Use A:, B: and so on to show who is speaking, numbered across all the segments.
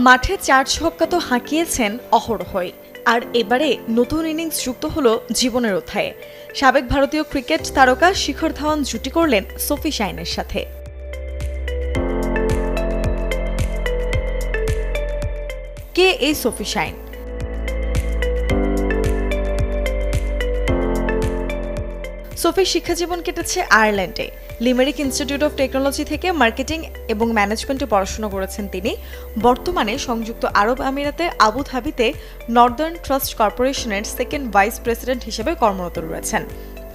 A: মাঠে ৪ ছক্কা তো হাঁকিয়েছেন অহরহই, আর এবারে নতুন ইনিংস যুক্ত হলো জীবনের অধ্যায়ে। সাবেক ভারতীয় ক্রিকেট তারকা শিখর ধাওয়ান জুটি করলেন সোফি শাইনের সাথে। কে এই সোফি শাইন? সোফির শিক্ষাজীবন কেটেছে আয়ারল্যান্ডে। লিমেরিক ইনস্টিটিউট অফ টেকনোলজি থেকে মার্কেটিং এবং ম্যানেজমেন্টে পড়াশোনা করেছেন তিনি। বর্তমানে সংযুক্ত আরব আমিরাতে আবুধাবিতে নর্দার্ন ট্রাস্ট কর্পোরেশনের সেকেন্ড ভাইস প্রেসিডেন্ট হিসেবে কর্মরত রয়েছেন।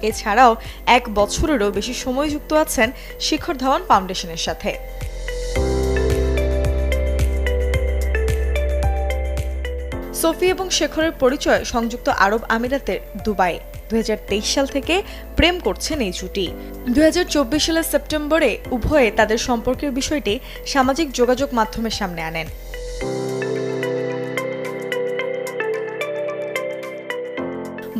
A: এছাড়াও ১ বছরেরও বেশি সময় যুক্ত আছেন শিখর ধাওয়ান ফাউন্ডেশনের সাথে। সোফি এবং শেখরের পরিচয় সংযুক্ত আরব আমিরাতের দুবাইয়ে। ২০২৩ সাল থেকে প্রেম করছেন এই জুটি। ২০২৪ সালের সেপ্টেম্বরে উভয়ে তাদের সম্পর্কের বিষয়টি সামাজিক যোগাযোগ মাধ্যমের সামনে আনেন।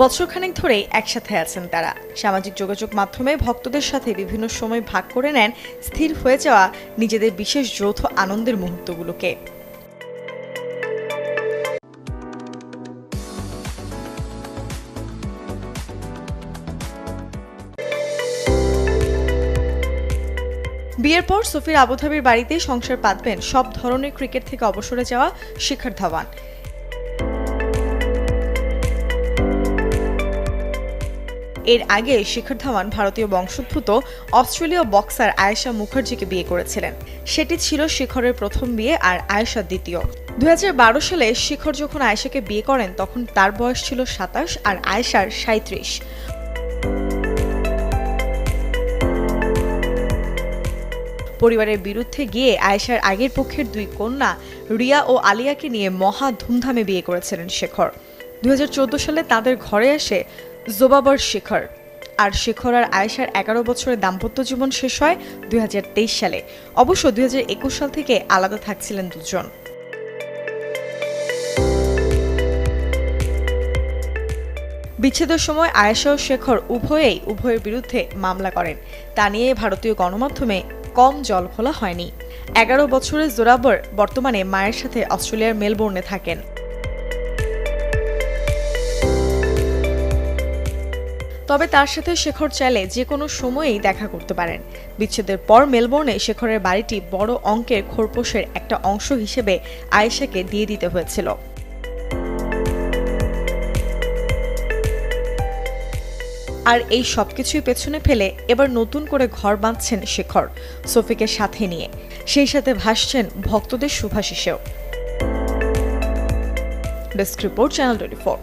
A: বছরখানেক ধরেই একসাথে আছেন তারা। সামাজিক যোগাযোগ মাধ্যমে ভক্তদের সাথে বিভিন্ন সময় ভাগ করে নেন স্থির হয়ে যাওয়া নিজেদের বিশেষ যৌথ আনন্দের মুহূর্তগুলোকে। বিয়ের পর সোফির আবুধাবির বাড়িতে সংসার পাতবেন সব ধরনের ক্রিকেট থেকে অবসরে যাওয়া শিখর ধাওয়ান। এর আগে শিখর ধাওয়ান ভারতীয় বংশোদ্ভূত অস্ট্রেলীয় বক্সার আয়েশা মুখার্জিকে বিয়ে করেছিলেন। সেটি ছিল শিখরের প্রথম বিয়ে আর আয়েশার দ্বিতীয়। ২০১২ সালে শিখর যখন আয়েশাকে বিয়ে করেন তখন তার বয়স ছিল ২৭ আর আয়েশার ৩৭। পরিবারের বিরুদ্ধে গিয়ে আয়েশার আগের পক্ষের ২ কন্যা রিয়া ও আলিয়াকে নিয়ে মহা ধুমধামে বিয়ে করেছিলেন শেখর। ২০১৪ সালে তাদের ঘরে আসে জোবাবর শেখর। আর শেখর আর আয়েশার ১১ বছরের দাম্পত্য জীবন শেষ হয় ২০২৩ সালে। অবশ্য ২০২১ সাল থেকে আলাদা থাকছিলেন দুজন। বিচ্ছেদের সময় আয়েশা ও শেখর উভয়ের বিরুদ্ধে মামলা করেন। তা নিয়ে ভারতীয় গণমাধ্যমে কম জল খোলা হয়নি। ১১ বছরের জোরাবর বর্তমানে মায়ের সাথে অস্ট্রেলিয়ার মেলবোর্নে থাকেন। তবে তার সাথে শেখর চাইলে যে কোনো সময়েই দেখা করতে পারেন। বিচ্ছেদের পর মেলবোর্নে শেখরের বাড়িটি বড় অঙ্কের খোরপোশের একটা অংশ হিসেবে আয়েশাকে দিয়ে দিতে হয়েছিল। আর এই সবকিছুই পেছনে ফেলে এবার নতুন করে ঘর বাঁধছেন শেখর, সোফিকে সাথে নিয়ে। সেই সাথে ভাসছেন ভক্তদের শুভাশিসেও। Desk report, channel 24।